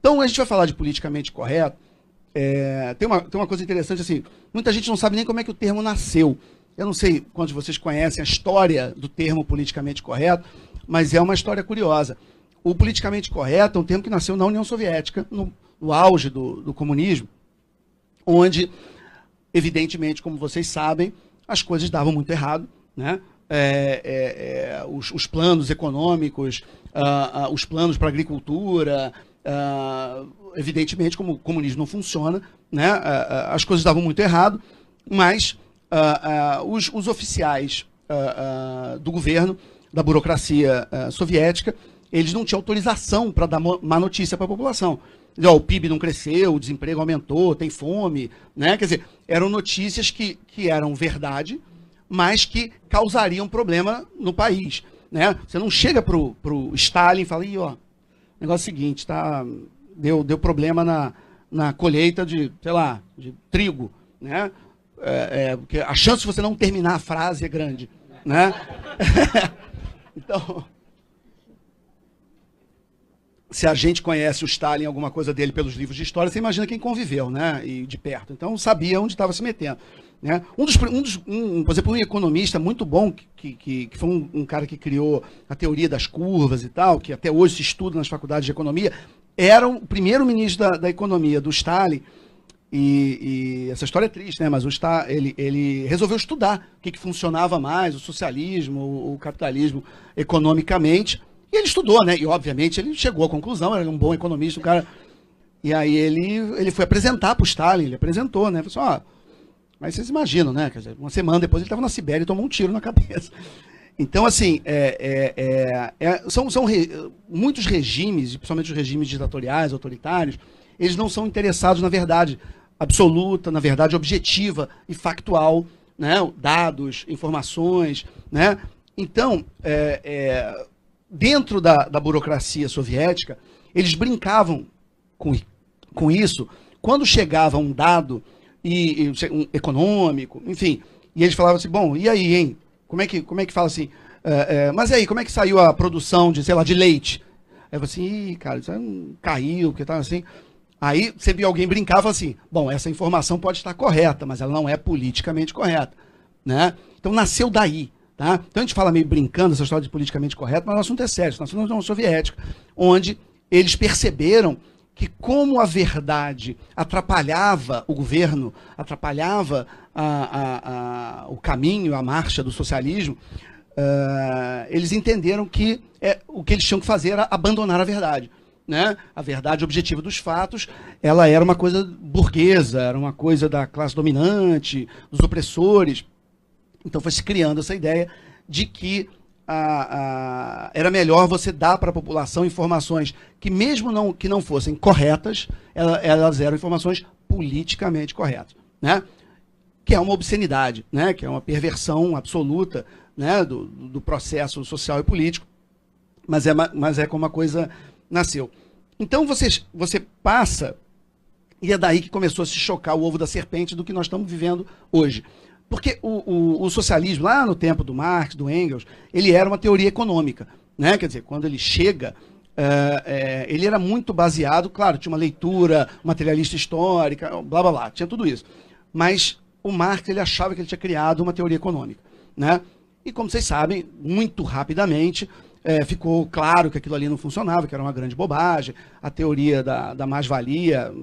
Então, a gente vai falar de politicamente correto. Tem uma coisa interessante, assim, muita gente não sabe nem como é que o termo nasceu. Eu não sei quantos de vocês conhecem a história do termo politicamente correto, mas é uma história curiosa. O politicamente correto é um termo que nasceu na União Soviética, no auge do comunismo, onde, evidentemente, como vocês sabem, as coisas davam muito errado, né? Os planos econômicos, os planos para a agricultura, evidentemente, como o comunismo não funciona, né? As coisas davam muito errado, mas os oficiais do governo, da burocracia soviética, eles não tinham autorização para dar má notícia para a população. O PIB não cresceu, o desemprego aumentou, tem fome, né? Quer dizer, eram notícias que eram verdade, mas que causariam problema no país, né? Você não chega pro Stalin e fala, ó, negócio é o seguinte, deu problema na colheita de, sei lá, de trigo, né? Porque a chance de você não terminar a frase é grande, né? Então, se a gente conhece o Stalin, alguma coisa dele pelos livros de história, você imagina quem conviveu, né? E de perto. Então, sabia onde estava se metendo, né? Por exemplo, um economista muito bom, que foi um cara que criou a teoria das curvas e tal, que até hoje se estuda nas faculdades de economia, era o primeiro ministro da economia do Stalin. E essa história é triste, né? Mas ele resolveu estudar o que funcionava mais, o socialismo, o capitalismo economicamente. E ele estudou, né? E, obviamente, ele chegou à conclusão, era um bom economista, um cara... E aí ele foi apresentar para o Stalin, ele apresentou, né? Falou assim, mas vocês imaginam, né? Quer dizer, uma semana depois ele estava na Sibéria e tomou um tiro na cabeça. Então, assim, são muitos regimes, principalmente os regimes ditatoriais, autoritários, eles não são interessados na verdade absoluta, na verdade objetiva e factual, né? Dados, informações, né? Então, dentro da burocracia soviética, eles brincavam com isso, quando chegava um dado um econômico, enfim, e eles falavam assim, bom, e aí, hein? Como é que fala assim? Mas e aí, como é que saiu a produção de, sei lá, de leite? Aí eu falei assim, cara, isso não caiu, porque tá assim. Aí você viu alguém brincar e falava assim, bom, essa informação pode estar correta, mas ela não é politicamente correta, né? Então nasceu daí. Tá? Então a gente fala meio brincando essa história de politicamente correto, mas o assunto é sério, nós somos na União Soviética, onde eles perceberam que como a verdade atrapalhava o governo, atrapalhava o caminho, a marcha do socialismo, eles entenderam que o que eles tinham que fazer era abandonar a verdade. Né? A verdade objetiva dos fatos, ela era uma coisa burguesa, era uma coisa da classe dominante, dos opressores. Então foi se criando essa ideia de que era melhor você dar para a população informações que, mesmo que não fossem corretas, elas eram informações politicamente corretas, né? Que é uma obscenidade, né? Que é uma perversão absoluta, né? do processo social e político, mas é como a coisa nasceu. Então você passa, e é daí que começou a se chocar o ovo da serpente do que nós estamos vivendo hoje. Porque o socialismo, lá no tempo do Marx, do Engels, ele era uma teoria econômica, né? Quer dizer, quando ele chega, ele era muito baseado, claro, tinha uma leitura materialista histórica, blá, blá, blá, tinha tudo isso. Mas o Marx, ele achava que ele tinha criado uma teoria econômica, né? E como vocês sabem, muito rapidamente, ficou claro que aquilo ali não funcionava, que era uma grande bobagem, a teoria da mais-valia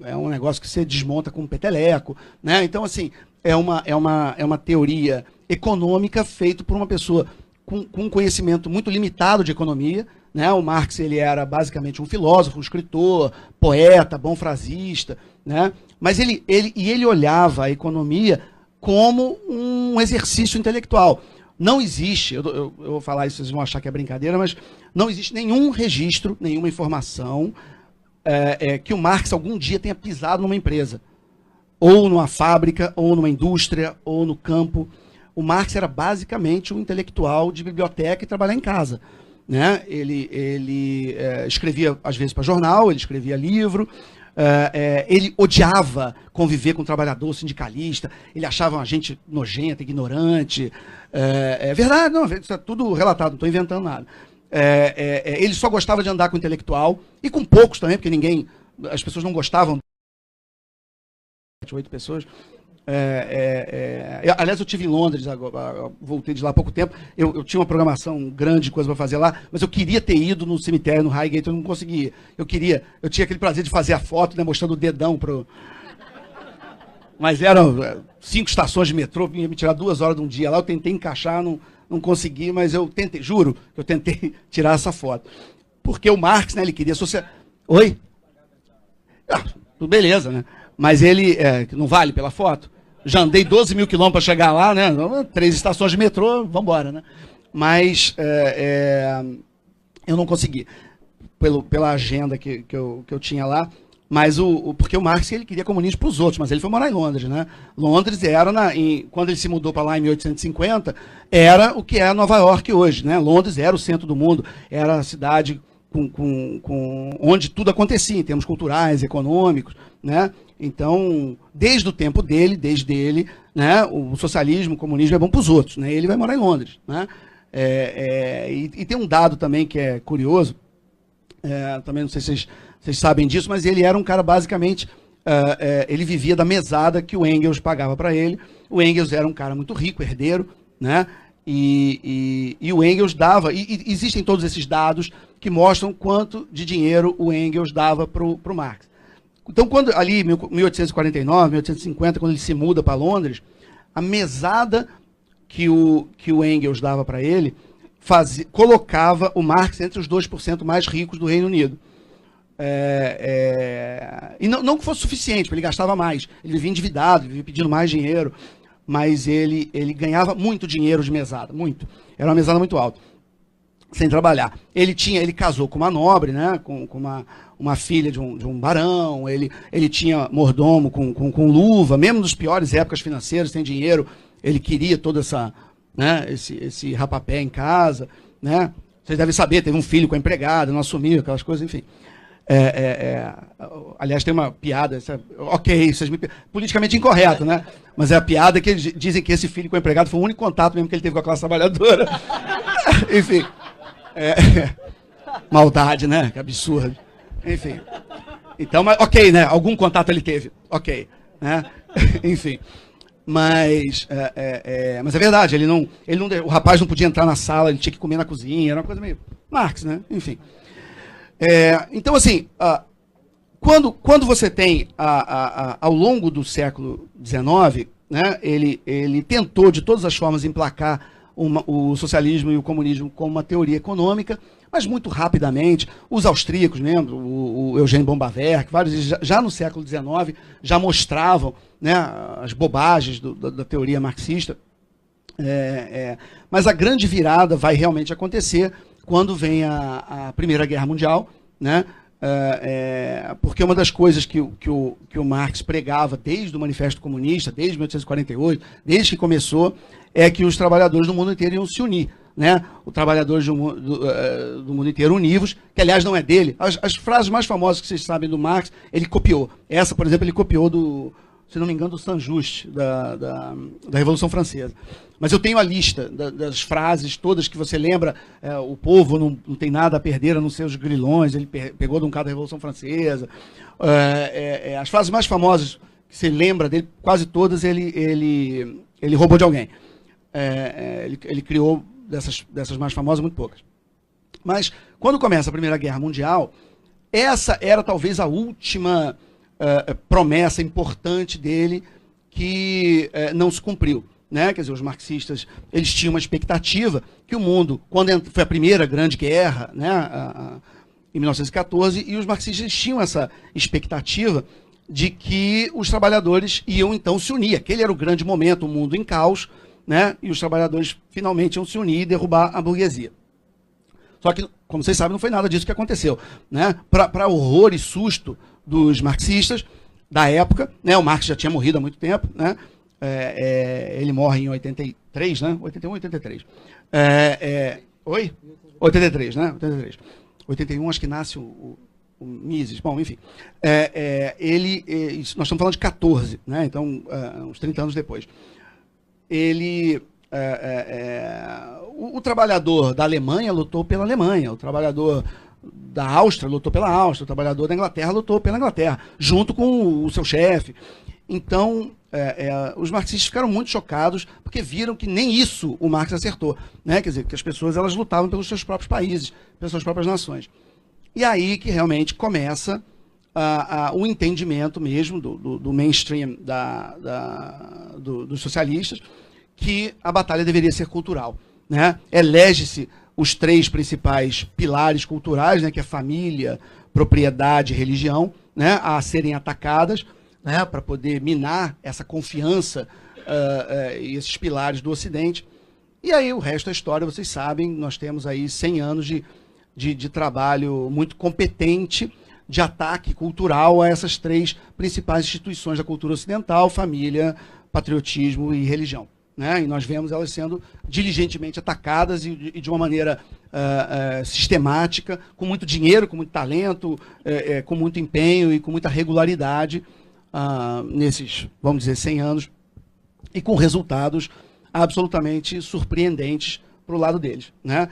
é um negócio que você desmonta com um peteleco, né? Então, assim, é uma teoria econômica feita por uma pessoa com um conhecimento muito limitado de economia, né? O Marx, ele era basicamente um filósofo, um escritor, poeta, bom frasista, né? Mas ele olhava a economia como um exercício intelectual. Não existe, eu vou falar isso, vocês vão achar que é brincadeira, mas não existe nenhum registro, nenhuma informação que o Marx algum dia tenha pisado numa empresa, ou numa fábrica, ou numa indústria, ou no campo. O Marx era basicamente um intelectual de biblioteca e trabalhar em casa, né? Ele escrevia, às vezes, para jornal, ele escrevia livro, ele odiava conviver com o trabalhador sindicalista, ele achava uma gente nojenta, ignorante. É verdade, não, isso é tudo relatado, não estou inventando nada. Ele só gostava de andar com intelectual, e com poucos também, porque as pessoas não gostavam. 8 pessoas. Aliás, eu estive em Londres, agora, voltei de lá há pouco tempo. Eu tinha uma programação grande de coisa para fazer lá, mas eu queria ter ido no cemitério, no Highgate, eu não conseguia. Eu tinha aquele prazer de fazer a foto, né, mostrando o dedão pro. Mas eram 5 estações de metrô, ia me tirar 2 horas de um dia lá, eu tentei encaixar, não consegui, mas eu tentei, juro, que eu tentei tirar essa foto. Porque o Marx, né, ele queria associar. Oi? Tudo beleza, né? Mas ele, não vale pela foto? Já andei 12 mil quilômetros para chegar lá, né? 3 estações de metrô, vamos embora, né? Mas eu não consegui, pela agenda que eu tinha lá. Mas porque o Marx ele queria comunismo para os outros, mas ele foi morar em Londres, né? Londres era, quando ele se mudou para lá em 1850, era o que é Nova York hoje, né? Londres era o centro do mundo, era a cidade onde tudo acontecia, em termos culturais, econômicos, né? Então, desde o tempo dele, né, o socialismo, o comunismo é bom para os outros, né? Ele vai morar em Londres, né? E tem um dado também que é curioso, também não sei se vocês sabem disso, mas ele era um cara basicamente, ele vivia da mesada que o Engels pagava para ele. O Engels era um cara muito rico, herdeiro, né? E o Engels dava, e existem todos esses dados que mostram quanto de dinheiro o Engels dava para o Marx. Então, quando ali, em 1849, 1850, quando ele se muda para Londres, a mesada que o Engels dava para ele colocava o Marx entre os 2% mais ricos do Reino Unido. E não que fosse suficiente, porque ele gastava mais. Ele vivia endividado, vivia pedindo mais dinheiro, mas ele ganhava muito dinheiro de mesada, muito. Era uma mesada muito alta, sem trabalhar. Ele casou com uma nobre, né, com uma filha de um barão, ele tinha mordomo com luva, mesmo nas piores épocas financeiras, sem dinheiro, ele queria toda essa, né, esse rapapé em casa, né? Vocês devem saber, teve um filho com a empregada, não assumiu, aquelas coisas, enfim. Aliás, tem uma piada, politicamente incorreto, né? Mas é a piada que eles dizem que esse filho com o empregado foi o único contato mesmo que ele teve com a classe trabalhadora. Enfim. Maldade, né? Que absurdo. Enfim. Então, mas, ok, né? Algum contato ele teve. Ok. Né? Enfim. Mas é verdade, o rapaz não podia entrar na sala, ele tinha que comer na cozinha, era uma coisa meio Marx, né? Enfim. Então, assim, quando você tem, ao longo do século XIX, né, ele tentou, de todas as formas, emplacar o socialismo e o comunismo como uma teoria econômica, mas muito rapidamente, os austríacos, lembra? O Eugênio Bombaverk, vários, já no século XIX, já mostravam, né, as bobagens da teoria marxista. Mas a grande virada vai realmente acontecer quando vem a Primeira Guerra Mundial, né? Porque uma das coisas que o Marx pregava desde o Manifesto Comunista, desde 1848, desde que começou, é que os trabalhadores do mundo inteiro iam se unir, né? Os trabalhadores do mundo inteiro univos, que aliás não é dele. As frases mais famosas que vocês sabem do Marx, ele copiou. Essa, por exemplo, ele copiou se não me engano, do Saint-Just, da Revolução Francesa. Mas eu tenho a lista das frases todas que você lembra, o povo não tem nada a perder a não ser os grilhões, ele pegou de um cara da Revolução Francesa. As frases mais famosas que você lembra dele, quase todas, ele roubou de alguém. Ele criou dessas mais famosas, muito poucas. Mas, quando começa a Primeira Guerra Mundial, essa era talvez a última promessa importante dele que não se cumpriu, né? Quer dizer, os marxistas, eles tinham uma expectativa que o mundo, quando foi a primeira grande guerra, né, em 1914, e os marxistas tinham essa expectativa de que os trabalhadores iam então se unir. Aquele era o grande momento, o mundo em caos, né? E os trabalhadores finalmente iam se unir e derrubar a burguesia. Só que, como vocês sabem, não foi nada disso que aconteceu, né? Para horror e susto dos marxistas da época, né? O Marx já tinha morrido há muito tempo, né? Ele morre em 83, né? 81, 83. Oi? 83, né? 83. 81, acho que nasce o Mises. Bom, enfim. Nós estamos falando de 14, né? Então, uns 30 anos depois. Ele o trabalhador da Alemanha lutou pela Alemanha, o trabalhador da Áustria lutou pela Áustria, o trabalhador da Inglaterra lutou pela Inglaterra, junto com o seu chefe. Então, os marxistas ficaram muito chocados, porque viram que nem isso o Marx acertou, né? Quer dizer, que as pessoas elas lutavam pelos seus próprios países, pelas suas próprias nações. E aí que realmente começa o entendimento mesmo do mainstream dos socialistas, que a batalha deveria ser cultural, né? Elege-se os 3 principais pilares culturais, né, que é família, propriedade e religião, né, a serem atacadas, né, para poder minar essa confiança e esses pilares do Ocidente. E aí o resto da história, vocês sabem, nós temos aí 100 anos de trabalho muito competente, de ataque cultural a essas 3 principais instituições da cultura ocidental: família, patriotismo e religião. Né? E nós vemos elas sendo diligentemente atacadas e de uma maneira sistemática, com muito dinheiro, com muito talento, com muito empenho e com muita regularidade nesses, vamos dizer, 100 anos, e com resultados absolutamente surpreendentes para o lado deles. Né?